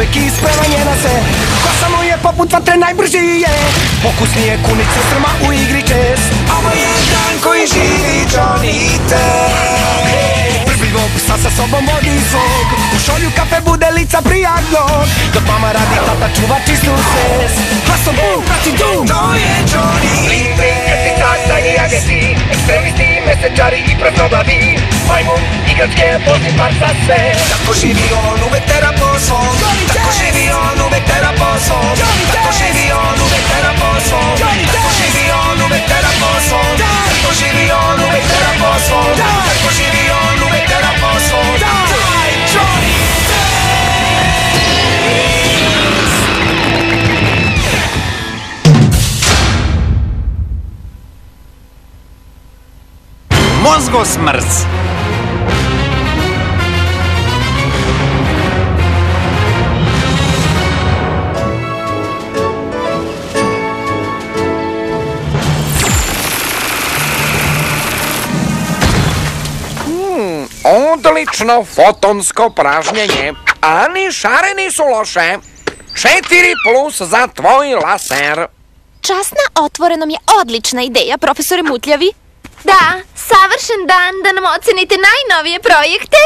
neki sprema njena se. Kosa mu je poput vatre najbrži je. Pokusnije kunice strma u igri čest. Ovo je dan koji živi Johnny Test. Brbljivo psa sa sobom vodi svog. U šolju kafe bude lica prijatnog. Dok mama radi, tata čuva čistu svest. Haso bum, prati dum. To je Johnny Test. Tata i agenti, ekstremisti, mesečari i praznoglavi. Majmun, igračke, pozni par za sve. Tako živi on, uvek tera po svom. Tako živi on, uvek tera po svom. Tako živi on, uvek tera po svom. Tako živi on, uvek tera po svom. Tako živi on, uvek tera po svom. Tako živi on, uvek tera po svom. Daj, Johnny Mozgosmrz. Odlično fotonsko pražnjenje, a ni šare nisu loše. 4+ za tvoj laser. Čas na otvorenom je odlična ideja, profesore Mutljavi. Da, savršen dan da nam ocenite najnovije projekte.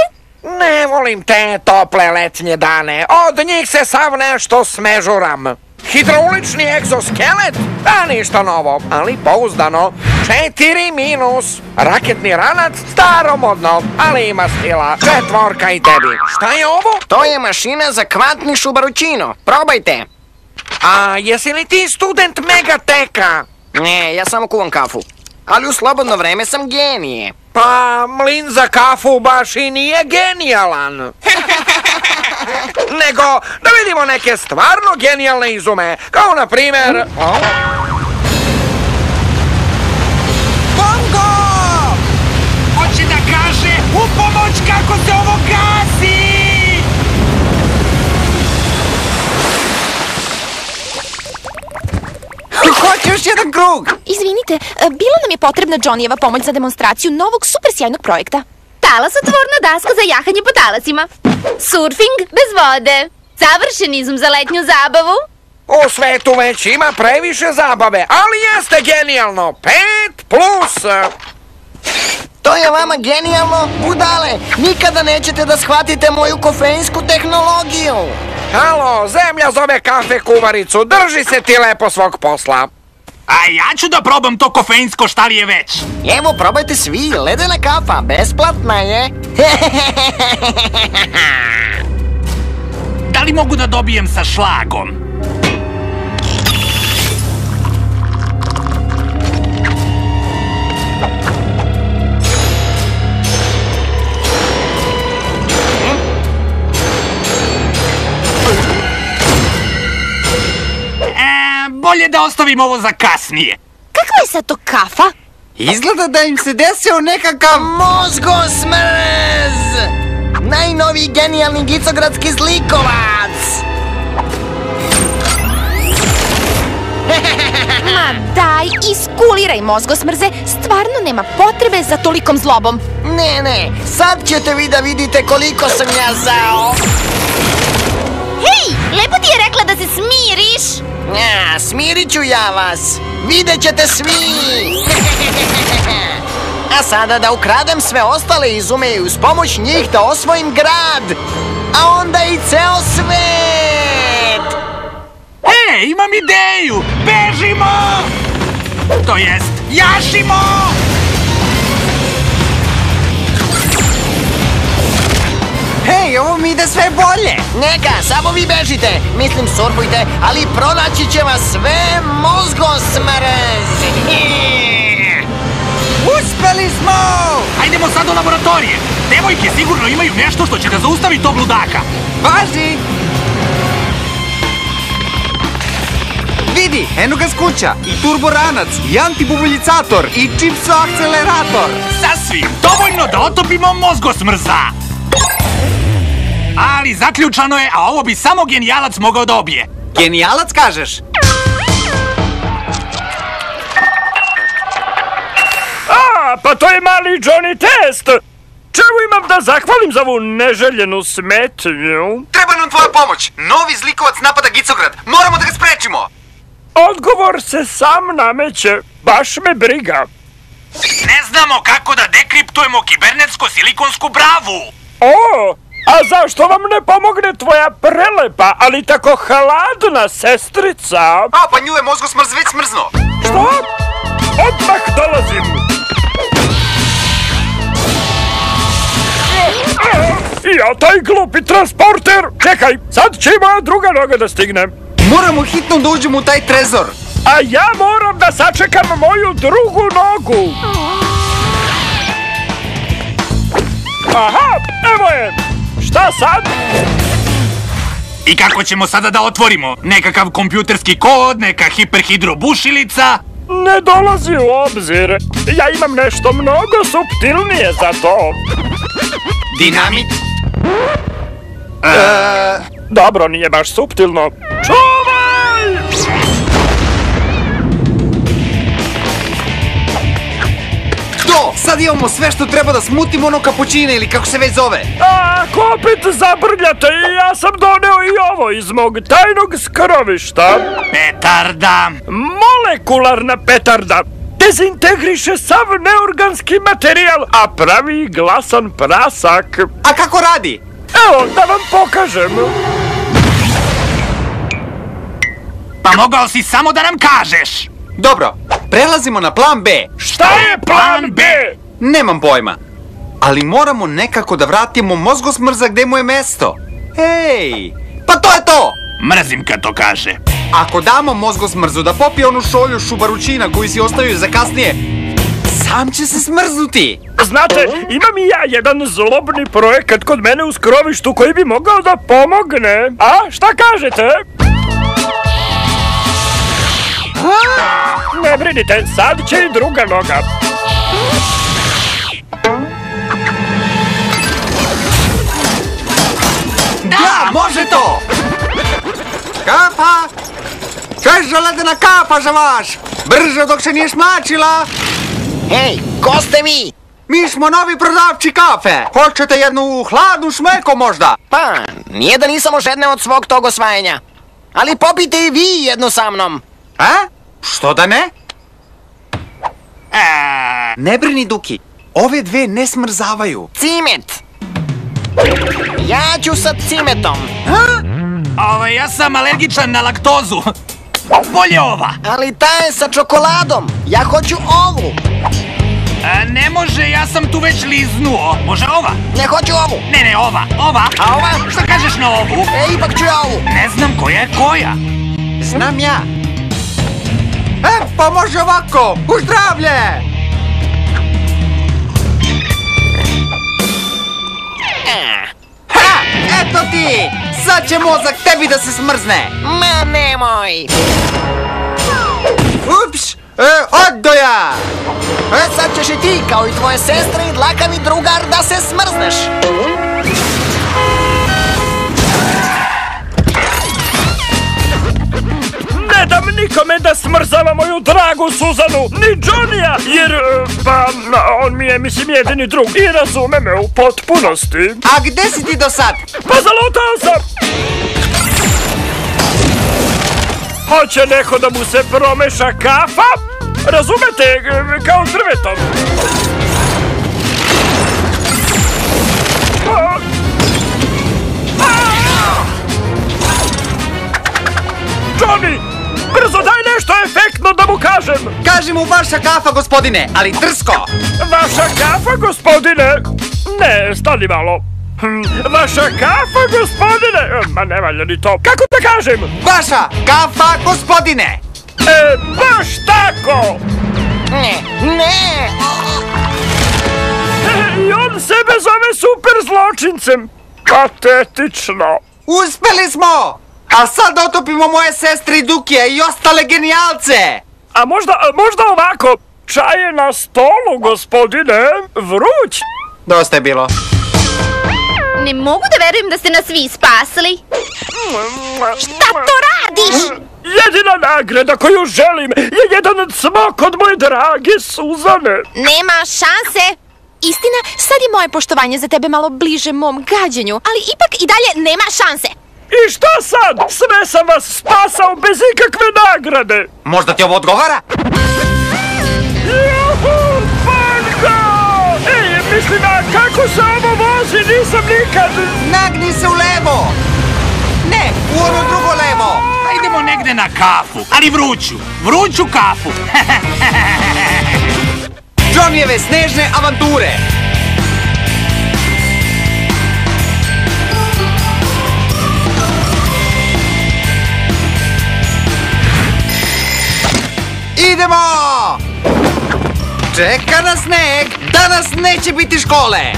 Ne volim te tople letnje dane, od njih se sav nešto smežuram. Hidraulični egzoskelet? Da, ništa novo, ali pouzdano. 4-. Raketni ranac? Staromodno, ali ima stila. 4 i tebi. Šta je ovo? To je mašina za kvantnišu barućino. Probajte. A jesi li ti student Megateka? Ne, ja samo kuvam kafu. Ali u slobodno vreme sam genije. Pa, mlin za kafu baš i nije genijalan. Nego, da vidimo neke stvarno genijalne izume. Kao na primjer... Bongo! Hoće da kaže u pomoć kako se ovo gasi! Hoće još jedan krug! Izvinite, bila nam je potrebna Johnnyjeva pomoć za demonstraciju novog super sjajnog projekta. Talasotvorna daska za jahanje po talasima. Surfing bez vode. Savršen izum za letnju zabavu. U svetu već ima previše zabave, ali jeste genijalno. 5+. To je vama genijalno, budale. Nikada nećete da shvatite moju kofeinsku tehnologiju. Halo, zemlja zove kafe kuvaricu, drži se ti lepo svog posla. A ja ću da probam to kofeinsko šta li je već. Evo, probajte svi, ledena kafa, besplatna je. Da li mogu da dobijem sa šlagom? Bolje da ostavim ovo za kasnije. Kakva je sad to kafa? Izgleda da im se desio nekakav... Mozgosmrz! Najnoviji genijalni gicogradski zlikovac! Ma daj, iskuliraj Mozgosmrze, stvarno nema potrebe za tolikom zlobom. Ne, sad ćete vi da vidite koliko sam ja zao. Hej, lepo ti je rekla da se smiriš. Ja, smirit ću ja vas. Vidjet ćete svi. A sada da ukradem sve ostale izume i uz pomoć njih da osvojim grad. A onda i ceo svet. Imam ideju! Bežimo! To jest, jašimo! Hej, ovo mi ide sve bolje. Neka, samo vi bežite. Mislim, surfujte, ali pronaći će vas sve Mozgosmrz. Uspeli smo! Hajdemo sad do laboratorije. Devojke sigurno imaju nešto što će da zaustavi tog ludaka. Važi! Vidi, eno ga skuća, i turboranac, i antibubuljicator, i čipso akcelerator. Sasvim dovoljno da otopimo Mozgosmrza. Ali zaključano je, a ovo bi samo genijalac mogao da obije. Genijalac kažeš? Pa to je mali Johnny Test! Čemu imam da zahvalim za ovu neželjenu smetnju? Treba nam tvoja pomoć! Novi zlikovac napada Gicograd! Moramo da ga sprečimo! Odgovor se sam nameće. Baš me briga. Ne znamo kako da dekriptujemo kibernetsko-silikonsku bravu. O, a zašto vam ne pomogne tvoja prelepa, ali tako hladna sestrica? A, pa nju je mozgosmrz već smrzno. Što? Odmah dolazim. Ja, taj glupi transporter. Čekaj, sad će i moja druga noga da stigne. Moramo hitno da uđemo u taj trezor. A ja moram da sačekam moju drugu nogu. Aha, evo je. Šta sad? I kako ćemo sada da otvorimo? Nekakav kompjuterski kod, neka hiperhidrobušilica? Ne dolazi u obzir. Ja imam nešto mnogo suptilnije za to. Dinamit? Dobro, nije baš suptilno. Čuvaj! To! Sad imamo sve što treba da smutimo ono kapućine ili kako se već zove. Ako opet zabrljate, ja sam doneo i ovo iz mog tajnog skrovišta. Petarda. Molekularna petarda. Dezintegriše sav neorganski materijal, a pravi glasan prasak. A kako radi? Evo, da vam pokažem. Pa mogao si samo da nam kažeš. Dobro, prelazimo na plan B. Šta je plan B? Nemam pojma. Ali moramo nekako da vratimo mozgosmrza gde mu je mesto. Hej, pa to je to! Mrzim kad to kaže. Ako damo mozgosmrzu da popije onu šolju šubarućina koju si ostavio za kasnije, sam će se smrznuti. Znate, imam i ja jedan zlobni projekat kod mene u skrovištu koji bi mogao da pomogne. A, šta kažete? Ne brinite, sad će i druga noga. Da, može to! Kafa! Sveža ledena kafa za vaš! Brže dok se nije smačila! Hej, ko ste vi? Mi smo novi prodavči kafe! Hoćete jednu hladnu šmeko možda? Pa, nije da nisam ožedne od svog tog osvajanja. Ali popijte i vi jednu sa mnom. A? Što da ne? Ne brini, Duki. Ove dve ne smrzavaju. Cimet. Ja ću sa cimetom. Ja sam alergičan na laktozu. Bolje ova. Ali ta je sa čokoladom. Ja hoću ovu. Ne može, ja sam tu već liznuo. Može ova? Ne hoću ovu. Ne, ova. Ova? A ova? Šta kažeš na ovu? Ipak ću ja ovu. Ne znam koja je koja. Znam ja. Pa može ovako. U zdravlje! Ha! Eto ti! Sad će mozak tebi da se smrzne. Ma nemoj. Ups! Oddo ja! Sad ćeš i ti, kao i tvoje sestre i dlakavi drugar, da se smrzneš. Ne dam nikome da smrzava moju dragu Suzanu, ni Johnny-a, jer, on mi je, jedini drug i razume me u potpunosti. A gde si ti do sad? Pa zalutao sam! Hoće neko da mu se promeša kafa? Razumete, kao drvetom. Johnny, brzo daj nešto efektno da mu kažem. Kaži mu vaša kafa, gospodine, ali drsko. Vaša kafa, gospodine? Ne, stani malo. Vaša kafa, gospodine? Ma ne valja ni to. Kako da kažem? Vaša kafa, gospodine. Baš tako. Ne. I on sebe zove super zločincem. Patetično. Uspeli smo! A sad otopimo moje sestre i Dukija i ostale genijalce! A možda ovako, čaj je na stolu, gospodine, vruć. Dosta je bilo. Ne mogu da verujem da ste nas vi spasili. Šta to radiš? Jedina nagrada koju želim je jedan cmok od moje drage Suzane. Nema šanse. Istina, sad je moje poštovanje za tebe malo bliže mom gađenju, ali ipak i dalje nema šanse. I šta sad? Sve sam vas spasao bez ikakve nagrade. Možda ti ovo odgovara? Juhu, Banka! Ej, mislim, a kako se ovo vozi? Nisam nikad... Nagni se u levo! Ne, u ono drugo levo! Idemo negde na kafu, ali vruću kafu. Johnnyjeve snežne avanture! Idemo! Čeka nas sneg! Danas neće biti škole!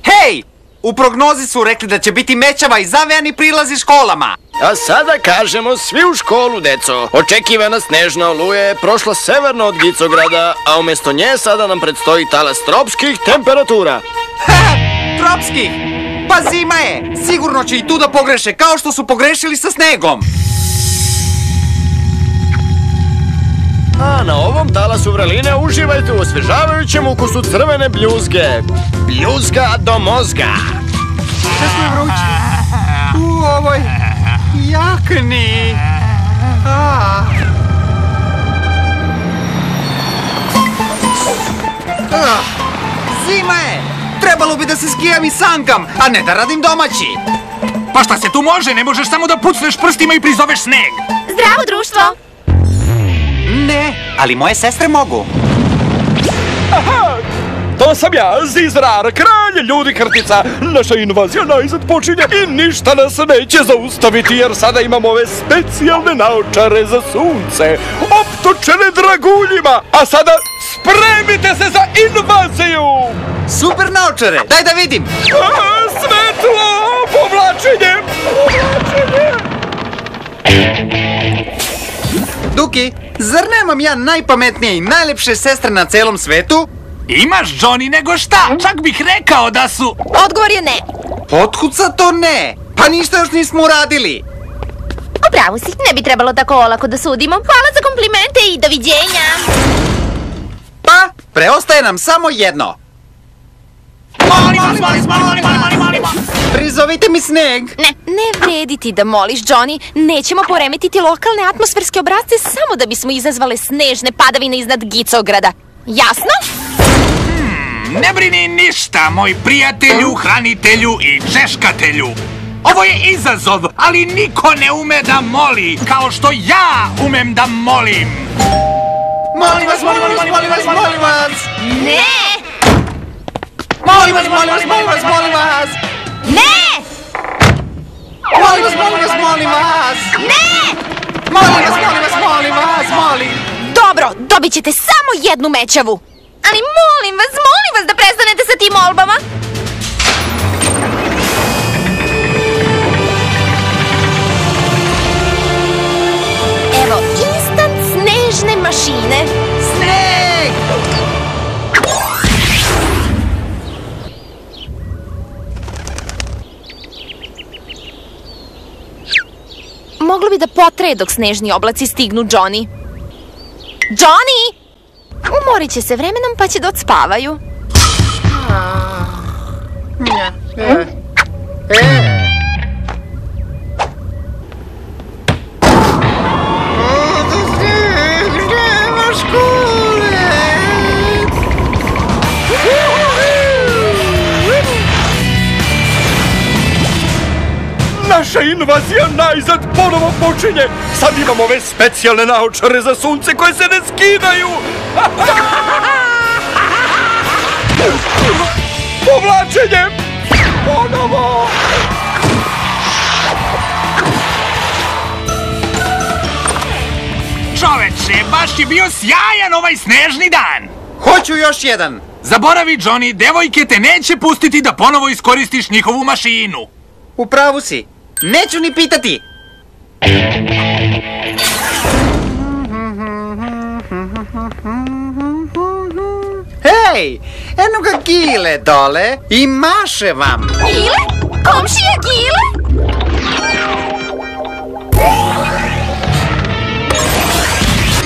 Hej! U prognozi su rekli da će biti mećava i zavejani prilazi školama. A sada kažemo svi u školu, deco. Očekivana snežna oluja je prošla severno od Gicograda, a umjesto nje sada nam predstoji talas tropskih temperatura. Ha! Tropskih! Pa zima je! Sigurno će i tu da pogreše, kao što su pogrešili sa snegom. A na ovom talasu vreline uživajte u osvežavajućem ukusu crvene bljuzge. Bljuzga do mozga. Kako je vruće? U ovoj jakni. Zima je! Trebalo bi da se skijam i sankam, a ne da radim domaći. Pa šta se tu može? Ne možeš samo da pucneš prstima i prizoveš sneg. Zdravo, društvo! Ne, ali moje sestre mogu. Aha! To sam ja, Zizrar, kralj ljudi krtica. Naša invazija najzad počinje i ništa nas neće zaustaviti, jer sada imamo ove specijalne naočare za sunce, optočene draguljima. A sada spremite se za invaziju! Super naočare, daj da vidim. Svetlo! Povlačenje! Duki, zar nemam ja najpametnije i najlepše sestre na celom svetu? Imaš, Johnny, nego šta? Čak bih rekao da su... Odgovor je ne. Otkud sad to ne? Pa ništa još nismo uradili. Upravo si, ne bi trebalo tako olako da sudimo. Hvala za komplimente i doviđenja. Pa, preostaje nam samo jedno. Molim vas. Prizovite mi sneg. Ne vredi ti da moliš, Johnny. Nećemo poremetiti lokalne atmosferske obrazce samo da bismo izazvale snežne padavine iznad Gicograda. Jasno? Ne brini ništa, moj prijatelju, hranitelju i češkatelju. Ovo je izazov, ali niko ne ume da moli, kao što ja umem da molim. Molim vas. Ne! Molim vas. Ne! Molim vas. Dobro, dobit ćete samo jednu mećavu. Ali molim vas da prestanete sa tim molbama. Evo, instant snežne mašine. Sneg! Moglo bi da potraje dok snežni oblaci stignu, Johnny. Johnny! Umorit će se vremenom pa će da odspavaju. Naša invazija najzad ponovo počinje. Sad imamo ove specijalne naočare za sunce koje se ne skidaju. Povlačenje! Ponovo! Čoveče, baš je bio sjajan ovaj snežni dan. Hoću još jedan. Zaboravi, Johnny, devojke te neće pustiti da ponovo iskoristiš njihovu mašinu. U pravu si. Neću ni pitati. Hej, eno ga Gile dole i maše vam. Gile? Komšija Gile?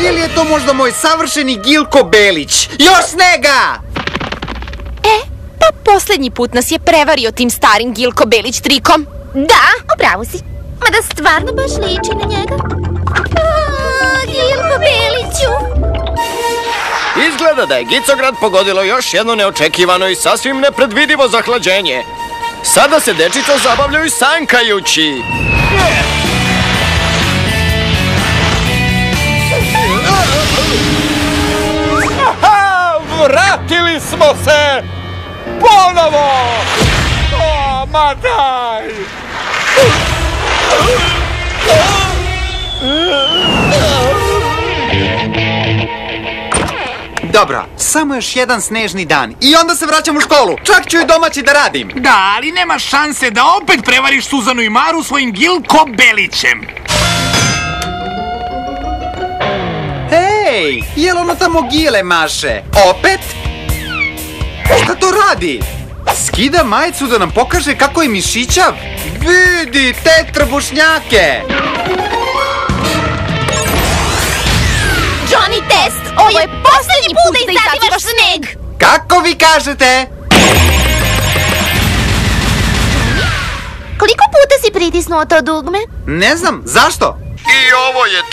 Ili je to možda moj savršeni Gilko Belić? Još snega! Pa posljednji put nas je prevario tim starim Gilko Belić trikom. Da, upravo si. Mada stvarno baš liči na njega. Gilko Beliću! Izgleda da je Gicograd pogodilo još jedno neočekivano i sasvim nepredvidivo zahlađenje. Sada se dečica zabavljaju sankajući. Aha, vratili smo se! Ponovo! O, ma daj! Dobro, samo još jedan snežni dan i onda se vraćam u školu. Čak ću i domaći da radim. Da, ali nema šanse da opet prevariš Suzanu i Maru svojim Gilko Belićem. Hej, jel ono tamo gile maše? Opet? Šta to radi? Skida majicu da nam pokaže kako je mišićav? Vidi, te trbušnjake! Johnny Test, ovo je posljednji put da izazivaš sneg! Kako vi kažete? Koliko puta si pritisnuo to dugme? Ne znam, zašto? I ovo je 30.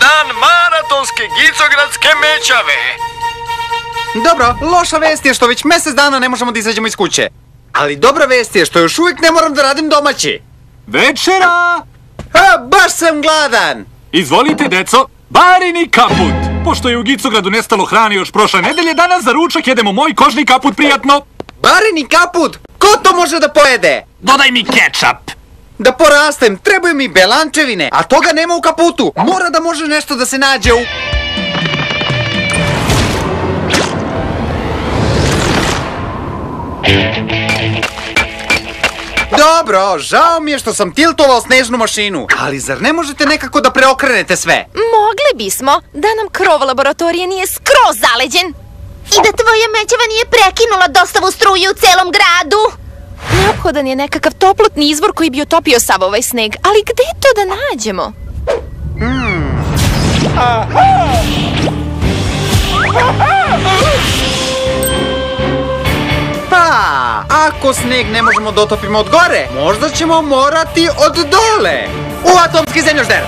dan maratonske Gicogradske mećave. Dobro, loša vest je što već mjesec dana ne možemo da izađemo iz kuće. Ali dobra vest je što još uvijek ne moram da radim domaći. Večera! Baš sam gladan! Izvolite, deco, barini kaput. Pošto je u Gicogradu nestalo hrane još prošle nedelje, danas za ručak jedemo moj kožni kaput, prijatno. Barini kaput? Ko to može da pojede? Dodaj mi kečap. Da porastem, trebaju mi belančevine, a toga nema u kaputu. Mora da može nešto da se nađe u... Dobro, žao mi je što sam tiltovao snežnu mašinu, ali zar ne možete nekako da preokrenete sve? Mogli bismo da nam krov laboratorije nije skroz zaleđen. I da tvoja mećava nije prekinula dostavu struje u celom gradu. Neophodan je nekakav toplotni izvor koji bi otopio sav ovaj sneg, ali gde to da nađemo? Pa, ako sneg ne možemo da otopimo od gore, možda ćemo morati od dole. U atomski zemljožder!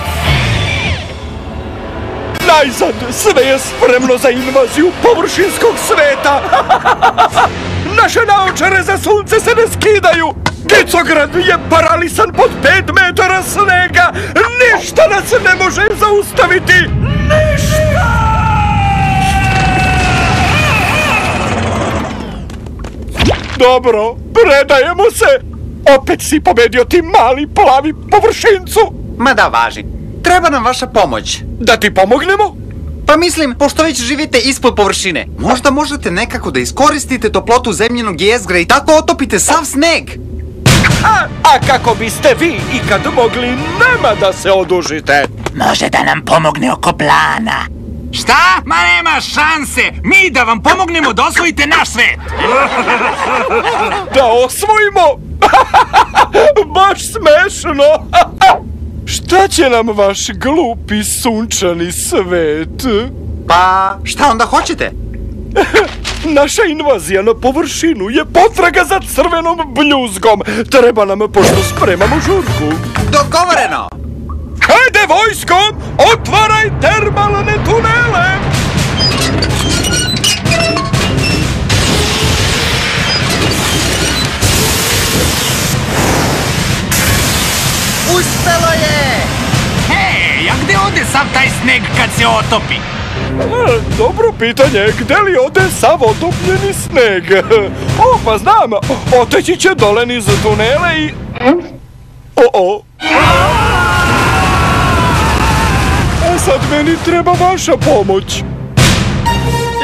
Najzad, sve je spremno za invaziju površinskog sveta! Naše naočare za sunce se ne skidaju! Gicograd je paralisan pod 5 metara snega! Ništa nas ne može zaustaviti! Ništa! Dobro, predajemo se! Opet si pobedio ti mali plavi površincu! Ma da, važi. Treba nam vaša pomoć. Da ti pomognemo? Pa mislim, pošto već živite ispod površine, možda možete nekako da iskoristite toplotu zemljenog jezgra i tako otopite sav sneg. A kako biste vi ikad mogli nama da se odužite? Može da nam pomogne oko plana. Šta? Ma nema šanse! Mi da vam pomognemo da osvojite naš svet! Da osvojimo? Baš smešno! Šta će nam vaš glupi sunčani svet? Pa, šta onda hoćete? Naša invazija na površinu je potraga za crvenom bljuzgom. Treba nam, pošto spremamo žurku. Dogovoreno! Hajde, vojsko! Otvaraj termalne tunele! Uspelo je! Hej, a gde ode sav taj sneg kad se otopi? Dobro pitanje, gde li ode sav otopljeni sneg? O, pa znam, oteći će dole niz tunele i... Sad meni treba vaša pomoć.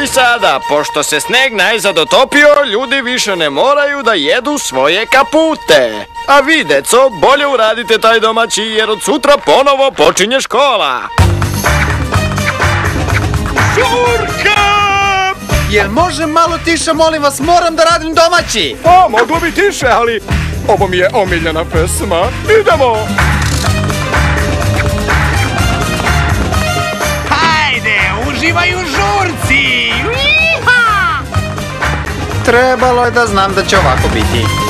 I sada, pošto se sneg najzad otopio, ljudi više ne moraju da jedu svoje kapute. A vi, deco, bolje uradite taj domaći jer od sutra ponovo počinje škola. Žurka! Jel može malo tiše, molim vas, moram da radim domaći? O, moglo bi tiše, ali ovo mi je omiljena pesma. Idemo! uživaju u žurci. Trebalo je da znam da će ovako biti.